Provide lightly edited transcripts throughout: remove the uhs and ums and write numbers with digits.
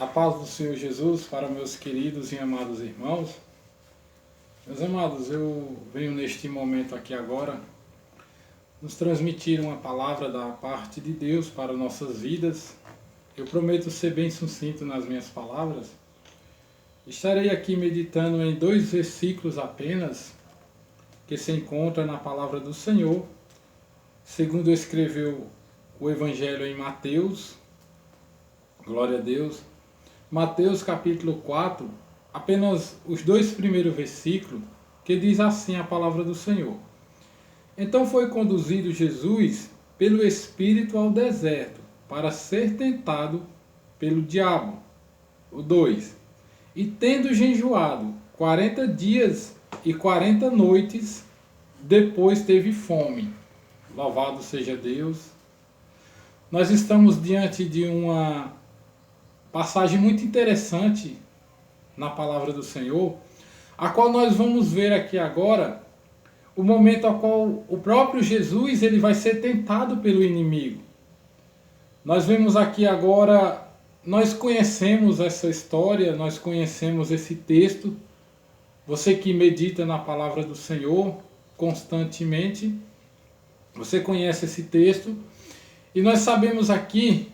A paz do Senhor Jesus para meus queridos e amados irmãos. Meus amados, eu venho neste momento aqui agora nos transmitir uma palavra da parte de Deus para nossas vidas. Eu prometo ser bem sucinto nas minhas palavras. Estarei aqui meditando em 2 versículos apenas, que se encontra na palavra do Senhor, segundo escreveu o Evangelho em Mateus. Glória a Deus. Mateus capítulo 4, apenas os 2 primeiros versículos, que diz assim a palavra do Senhor. Então foi conduzido Jesus pelo Espírito ao deserto, para ser tentado pelo diabo. O 2. E tendo jejuado 40 dias e 40 noites, depois teve fome. Louvado seja Deus. Nós estamos diante de uma passagem muito interessante na palavra do Senhor, a qual nós vamos ver aqui agora o momento ao qual o próprio Jesus ele vai ser tentado pelo inimigo. Nós vemos aqui agora, nós conhecemos essa história, nós conhecemos esse texto. Você que medita na palavra do Senhor constantemente, você conhece esse texto, e nós sabemos aqui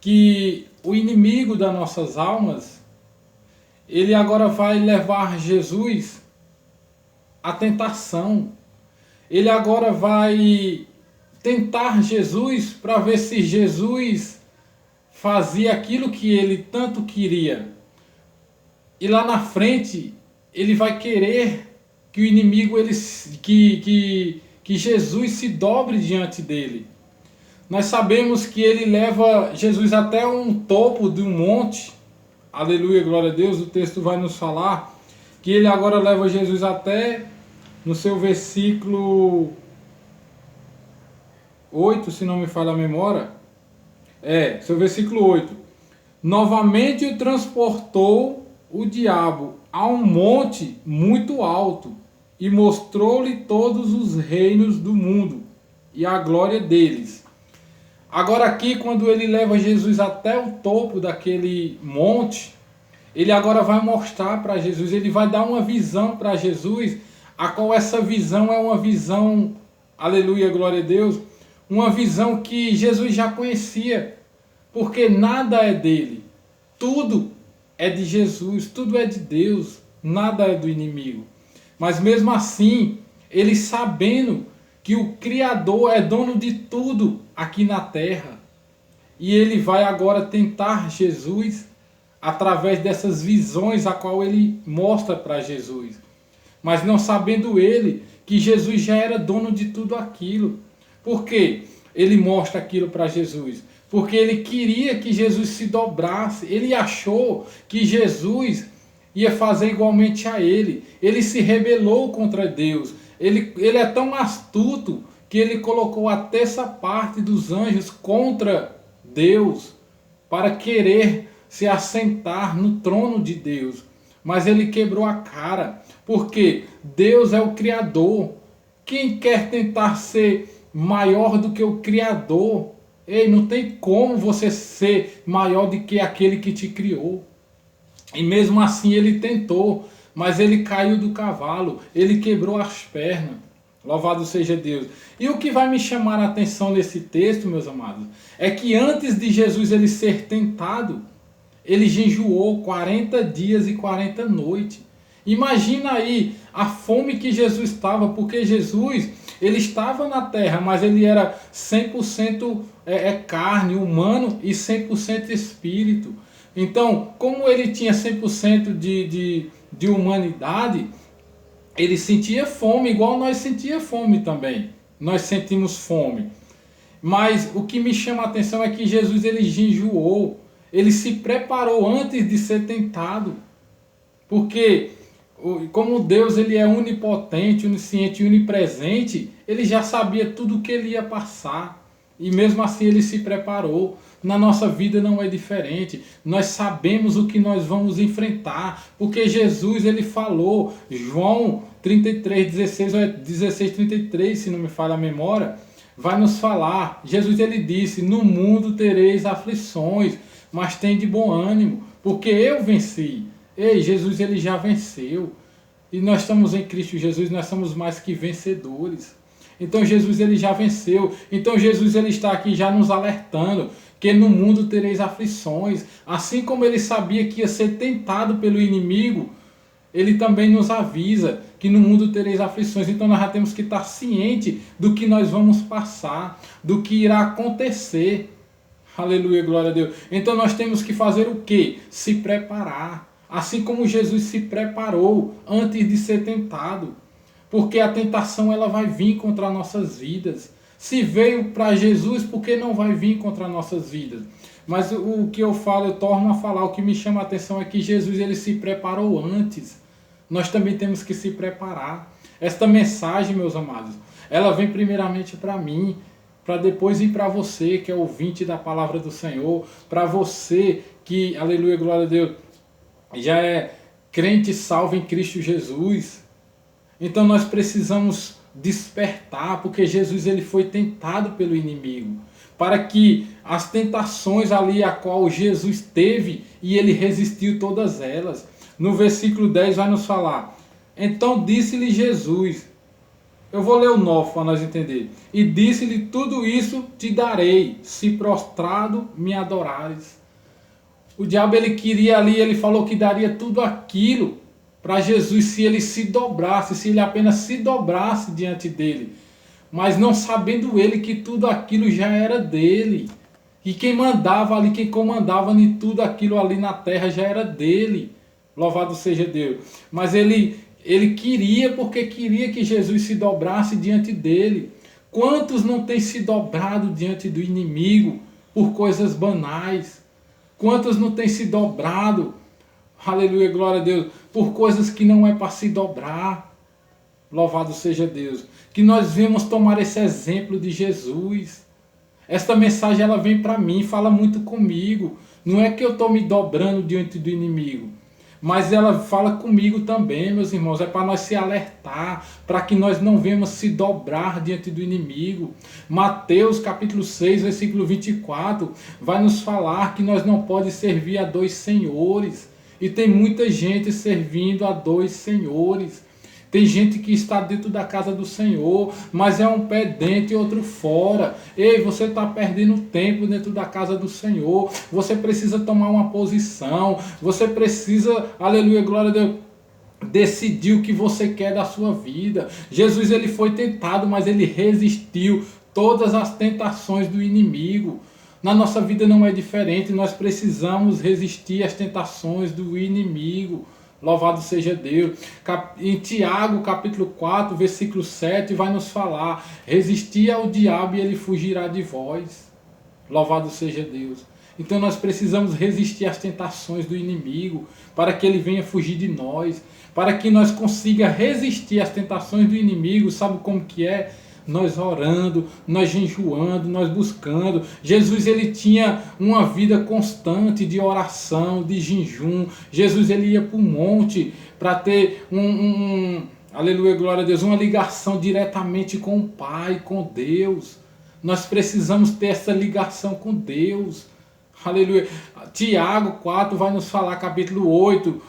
que o inimigo das nossas almas, ele agora vai levar Jesus à tentação. Ele agora vai tentar Jesus para ver se Jesus fazia aquilo que ele tanto queria. E lá na frente, ele vai querer que o inimigo, que Jesus se dobre diante dele. Nós sabemos que ele leva Jesus até um topo de um monte. Aleluia, glória a Deus. O texto vai nos falar que ele agora leva Jesus até, no seu versículo 8, se não me falha a memória. Seu versículo 8. Novamente o transportou o diabo a um monte muito alto e mostrou-lhe todos os reinos do mundo e a glória deles. Agora aqui, quando ele leva Jesus até o topo daquele monte, ele agora vai mostrar para Jesus, ele vai dar uma visão para Jesus, a qual essa visão é uma visão, aleluia, glória a Deus, uma visão que Jesus já conhecia, porque nada é dele, tudo é de Jesus, tudo é de Deus, nada é do inimigo. Mas mesmo assim, ele sabendo que o Criador é dono de tudo aqui na terra. E ele vai agora tentar Jesus através dessas visões a qual ele mostra para Jesus. Mas não sabendo ele que Jesus já era dono de tudo aquilo. Por quê? Ele mostra aquilo para Jesus. Porque ele queria que Jesus se dobrasse. Ele achou que Jesus ia fazer igualmente a ele. Ele se rebelou contra Deus. Ele é tão astuto que ele colocou a terça parte dos anjos contra Deus para querer se assentar no trono de Deus. Mas ele quebrou a cara, porque Deus é o Criador. Quem quer tentar ser maior do que o Criador? Ei, não tem como você ser maior do que aquele que te criou. E mesmo assim ele tentou, mas ele caiu do cavalo, ele quebrou as pernas. Louvado seja Deus. E o que vai me chamar a atenção nesse texto, meus amados, é que antes de Jesus ele ser tentado, ele jejuou 40 dias e 40 noites. Imagina aí a fome que Jesus estava, porque Jesus, ele estava na terra, mas ele era 100% carne, humano, e 100% espírito. Então, como ele tinha 100% de humanidade, ele sentia fome, igual nós sentíamos fome também. Nós sentimos fome. Mas o que me chama a atenção é que Jesus ele jejuou, ele se preparou antes de ser tentado. Porque como Deus ele é onipotente, onisciente e onipresente, ele já sabia tudo o que ele ia passar. E mesmo assim ele se preparou. Na nossa vida não é diferente. Nós sabemos o que nós vamos enfrentar. Porque Jesus ele falou, João 33, 16, 33, se não me falha a memória, vai nos falar. Jesus ele disse, no mundo tereis aflições, mas tem de bom ânimo, porque eu venci. Ei, Jesus ele já venceu. E nós estamos em Cristo Jesus, nós somos mais que vencedores. Então Jesus ele já venceu. Então Jesus ele está aqui já nos alertando que no mundo tereis aflições. Assim como ele sabia que ia ser tentado pelo inimigo, ele também nos avisa que no mundo tereis aflições. Então nós já temos que estar ciente do que nós vamos passar, do que irá acontecer. Aleluia, glória a Deus. Então nós temos que fazer o quê? Se preparar. Assim como Jesus se preparou antes de ser tentado. Porque a tentação ela vai vir contra nossas vidas. Se veio para Jesus, por que não vai vir contra nossas vidas? Mas o que eu falo, eu torno a falar, o que me chama a atenção é que Jesus ele se preparou antes. Nós também temos que se preparar. Esta mensagem, meus amados, ela vem primeiramente para mim, para depois ir para você, que é ouvinte da palavra do Senhor, para você que, aleluia, glória a Deus, já é crente salvo em Cristo Jesus. Então nós precisamos despertar, porque Jesus ele foi tentado pelo inimigo, para que as tentações ali a qual Jesus teve, e ele resistiu todas elas. No versículo 10 vai nos falar: então disse-lhe Jesus, eu vou ler o 9 para nós entender. E disse-lhe: tudo isso te darei, se prostrado me adorares. O diabo ele queria ali, ele falou que daria tudo aquilo para Jesus se ele se dobrasse, se ele apenas se dobrasse diante dele. Mas não sabendo ele que tudo aquilo já era dele. E quem mandava ali, quem comandava em tudo aquilo ali na terra já era dele. Louvado seja Deus. Mas ele queria, porque queria que Jesus se dobrasse diante dele. Quantos não têm se dobrado diante do inimigo por coisas banais? Quantos não têm se dobrado, aleluia, glória a Deus, por coisas que não é para se dobrar? Louvado seja Deus. Que nós vemos tomar esse exemplo de Jesus. Esta mensagem ela vem para mim, fala muito comigo. Não é que eu estou me dobrando diante do inimigo, mas ela fala comigo também, meus irmãos. É para nós se alertar, para que nós não venhamos se dobrar diante do inimigo. Mateus capítulo 6, versículo 24, vai nos falar que nós não podemos servir a dois senhores. E tem muita gente servindo a dois senhores. Tem gente que está dentro da casa do Senhor, mas é um pé dentro e outro fora. Ei, você está perdendo tempo dentro da casa do Senhor. Você precisa tomar uma posição. Você precisa, aleluia, glória a Deus, decidir o que você quer da sua vida. Jesus ele foi tentado, mas ele resistiu todas as tentações do inimigo. Na nossa vida não é diferente. Nós precisamos resistir às tentações do inimigo. Louvado seja Deus. Em Tiago, capítulo 4, versículo 7, vai nos falar: resistir ao diabo e ele fugirá de vós. Louvado seja Deus. Então nós precisamos resistir às tentações do inimigo, para que ele venha fugir de nós, para que nós consiga resistir às tentações do inimigo. Sabe como que é? Nós orando, nós jejuando, nós buscando. Jesus ele tinha uma vida constante de oração, de jejum. Jesus ele ia para o monte para ter aleluia, glória a Deus, uma ligação diretamente com o Pai, com Deus. Nós precisamos ter essa ligação com Deus. Aleluia. Tiago 4 vai nos falar, capítulo 8,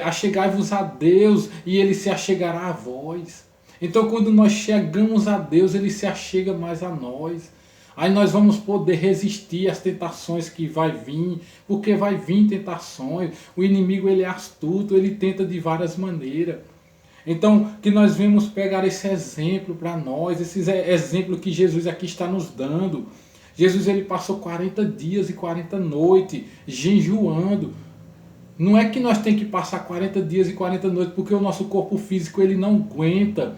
achegai-vos a Deus e ele se achegará a vós. Então quando nós chegamos a Deus, ele se achega mais a nós. Aí nós vamos poder resistir às tentações que vai vir, porque vai vir tentações. O inimigo ele é astuto, ele tenta de várias maneiras. Então que nós vamos pegar esse exemplo para nós, esse exemplo que Jesus aqui está nos dando. Jesus ele passou 40 dias e 40 noites jejuando. Não é que nós temos que passar 40 dias e 40 noites porque o nosso corpo físico ele não aguenta.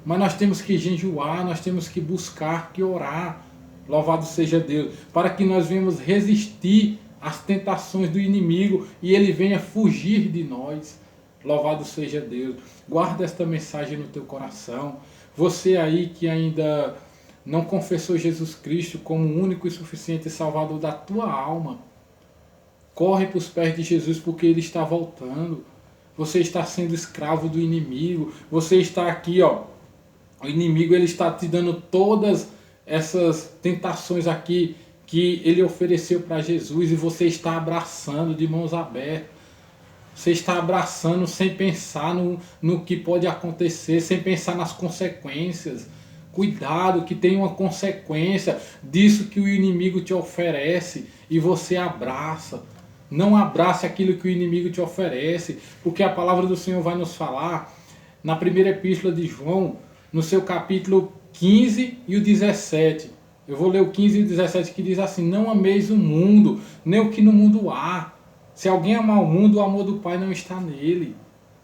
Mas nós temos que jejuar, nós temos que buscar, que orar. Louvado seja Deus. Para que nós venhamos resistir às tentações do inimigo e ele venha fugir de nós. Louvado seja Deus. Guarda esta mensagem no teu coração. Você aí que ainda não confessou Jesus Cristo como o único e suficiente Salvador da tua alma, corre para os pés de Jesus porque ele está voltando. Você está sendo escravo do inimigo. Você está aqui, ó. O inimigo ele está te dando todas essas tentações aqui que ele ofereceu para Jesus e você está abraçando de mãos abertas. Você está abraçando sem pensar no que pode acontecer, sem pensar nas consequências. Cuidado, que tem uma consequência disso que o inimigo te oferece e você abraça. Não abrace aquilo que o inimigo te oferece, porque a palavra do Senhor vai nos falar na primeira epístola de João, no seu capítulo 15 e o 17. Eu vou ler o 15 e o 17 que diz assim: não ameis o mundo, nem o que no mundo há. Se alguém amar o mundo, o amor do Pai não está nele.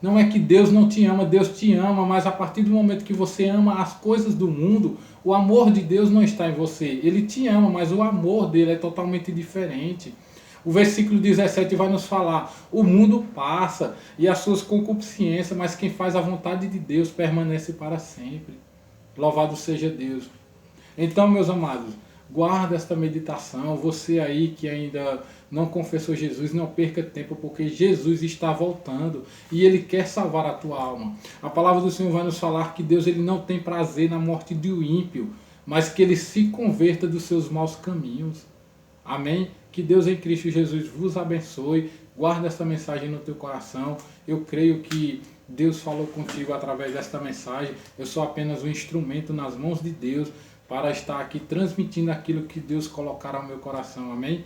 Não é que Deus não te ama, Deus te ama, mas a partir do momento que você ama as coisas do mundo, o amor de Deus não está em você. Ele te ama, mas o amor dele é totalmente diferente. O versículo 17 vai nos falar: o mundo passa e as suas concupiscências, mas quem faz a vontade de Deus permanece para sempre. Louvado seja Deus. Então, meus amados, guarda esta meditação. Você aí que ainda não confessou Jesus, não perca tempo, porque Jesus está voltando e Ele quer salvar a tua alma. A palavra do Senhor vai nos falar que Deus ele não tem prazer na morte do ímpio, mas que ele se converta dos seus maus caminhos. Amém? Que Deus em Cristo Jesus vos abençoe. Guarda esta mensagem no teu coração. Eu creio que Deus falou contigo através desta mensagem. Eu sou apenas um instrumento nas mãos de Deus para estar aqui transmitindo aquilo que Deus colocar ao meu coração. Amém?